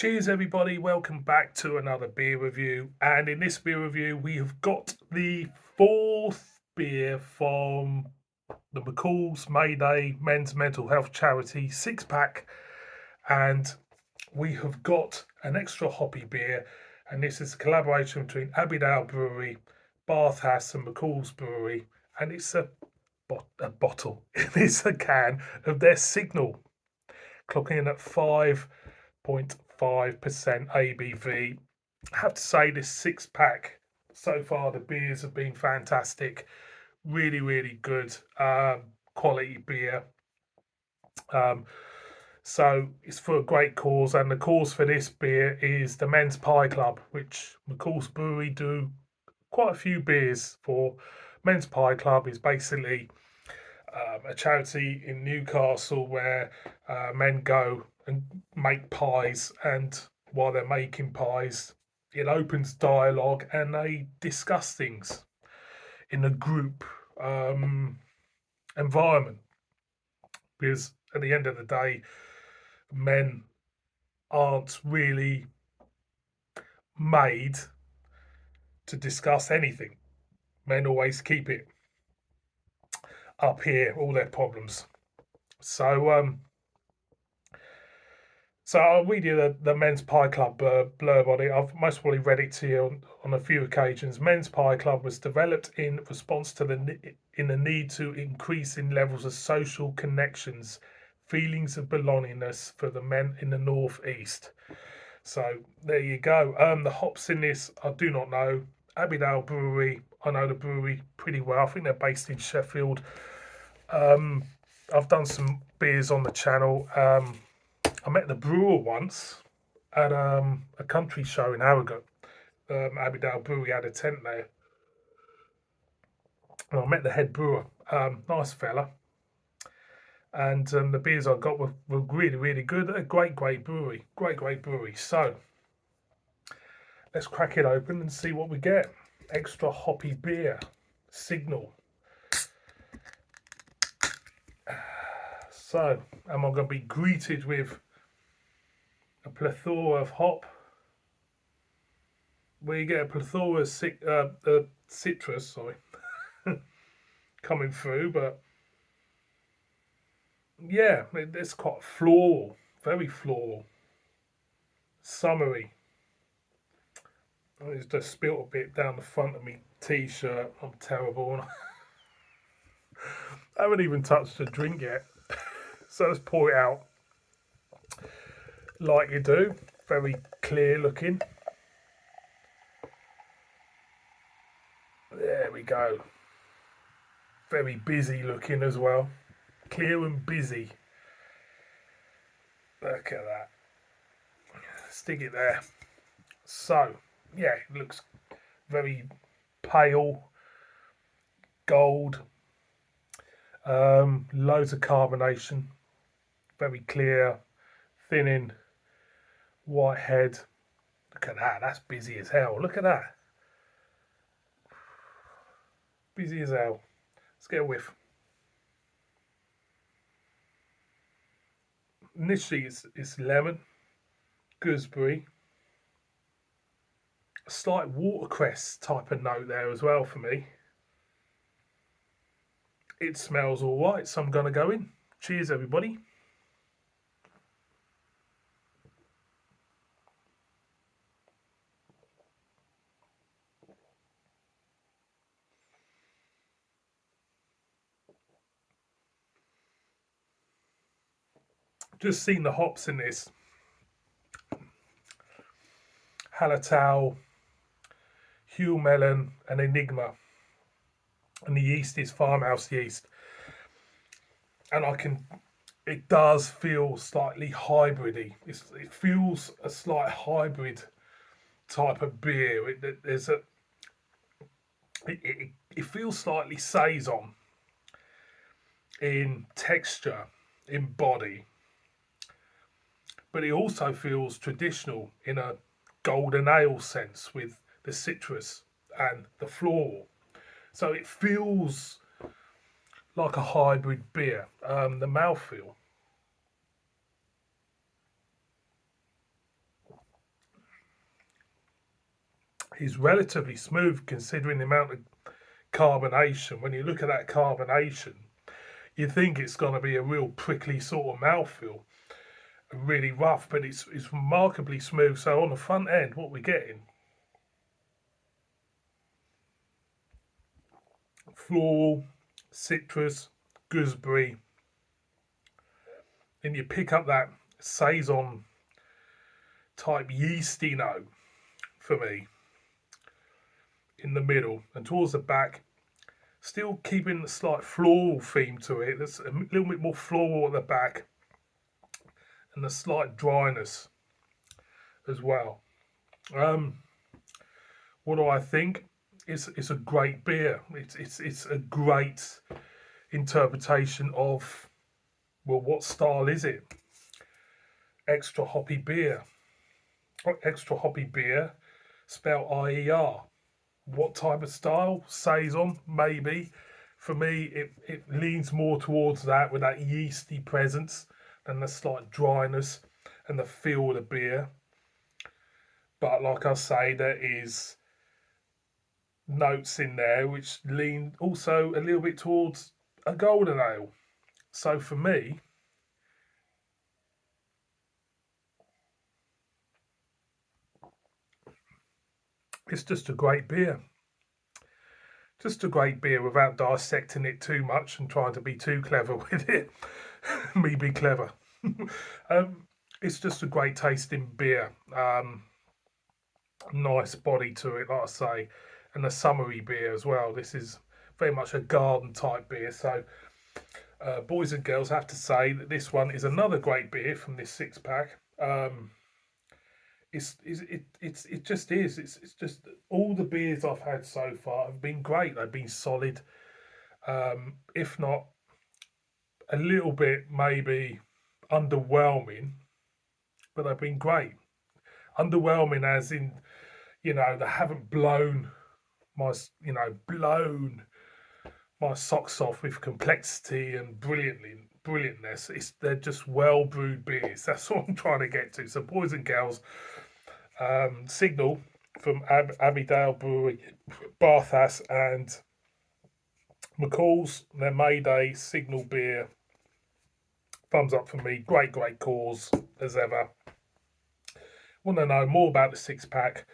Cheers everybody, welcome back to another beer review, and in this beer review we have got the fourth beer from the McColl's Mayday men's mental health charity 6-pack, and we have got an extra hoppy beer, and this is a collaboration between Abbeydale Brewery, Barth, Haas and McColl's Brewery, and it's a bottle, it's a can of their Signal, clocking in at 5.5% ABV. I have to say, this 6-pack so far, the beers have been fantastic, really good, quality beer. So it's for a great cause, and the cause for this beer is the Men's Pie Club, which McColl's Brewery do quite a few beers for. Men's Pie Club is basically a charity in Newcastle where men go and make pies, and while they're making pies, it opens dialogue and they discuss things in a group environment, because at the end of the day, men aren't really made to discuss anything. Men always keep it up here, all their problems. So I'll read you the Men's Pie Club blurb on it. I've most probably read it to you on a few occasions. Men's Pie Club was developed in response to the need to increase in levels of social connections, feelings of belongingness for the men in the northeast. So there you go. The hops in this I do not know. Abbeydale Brewery, I know the brewery pretty well. I think they're based in Sheffield. I've done some beers on the channel. I met the brewer once at a country show in Harrogate. Abbeydale Brewery had a tent there. And I met the head brewer, nice fella. And the beers I got were really good. A great brewery, great brewery. So let's crack it open and see what we get. Extra hoppy beer, Signal. So, am I going to be greeted with a plethora of hop? Where you get a plethora of citrus, coming through, but yeah, it's quite floral, very floral, summery. I just spilt a bit down the front of me t-shirt. I'm terrible. I haven't even touched the drink yet. So let's pour it out like you do. Very clear looking. There we go. Very busy looking as well. Clear and busy. Look at that. Stick it there. So, yeah, it looks very pale, gold, loads of carbonation, very clear, thinning, white head. Look at that, that's busy as hell. Look at that. Busy as hell. Let's get a whiff. Initially, it's lemon, gooseberry, a slight watercress type of note there as well for me. It smells all right, so I'm going to go in. Cheers, everybody. Just seen the hops in this. Hallertau, Hugh Melon, and Enigma. And the yeast is farmhouse yeast. And it does feel slightly hybridy. It feels a slight hybrid type of beer. It feels slightly saison in texture, in body, but it also feels traditional in a golden ale sense with the citrus and the floral. So it feels like a hybrid beer. The mouthfeel. is relatively smooth considering the amount of carbonation. When you look at that carbonation, you think it's going to be a real prickly sort of mouthfeel, really rough, but it's remarkably smooth. So on the front end, what we're getting, floral, citrus, gooseberry, and you pick up that saison type yeasty note for me in the middle, and towards the back, still keeping a slight floral theme to it. There's a little bit more floral at the back, and a slight dryness as well. What do I think? It's a great beer. It's a great interpretation of, well, what style is it? Extra hoppy beer. Extra hoppy beer, spelled IER. What type of style? Saison, maybe. For me, it leans more towards that, with that yeasty presence and the slight dryness and the feel of the beer. But like I say, there is notes in there which lean also a little bit towards a golden ale. So for me, it's just a great beer. Just a great beer without dissecting it too much and trying to be too clever with it. Me be clever. It's just a great tasting beer. Nice body to it, like I say, and a summery beer as well. This is very much a garden type beer. So, boys and girls, have to say that this one is another great beer from this 6-pack. It just is. It's just all the beers I've had so far have been great. They've been solid, if not a little bit maybe underwhelming, but they've been great. Underwhelming as in, they haven't blown blown my socks off with complexity and brilliantness. They're just well brewed beers. That's what I'm trying to get to. So, boys and girls, Signal from Abbeydale Brewery, Barth, Haas, and McColl's, their Mayday Signal beer. Thumbs up for me. Great cause as ever. Want to know more about the 6-pack?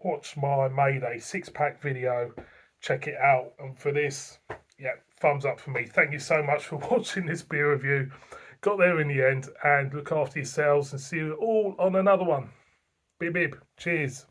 Watch my Mayday 6-pack video. Check it out. And for this, yeah, thumbs up for me. Thank you so much for watching this beer review. Got there in the end, and look after yourselves and see you all on another one. Bib. Cheers.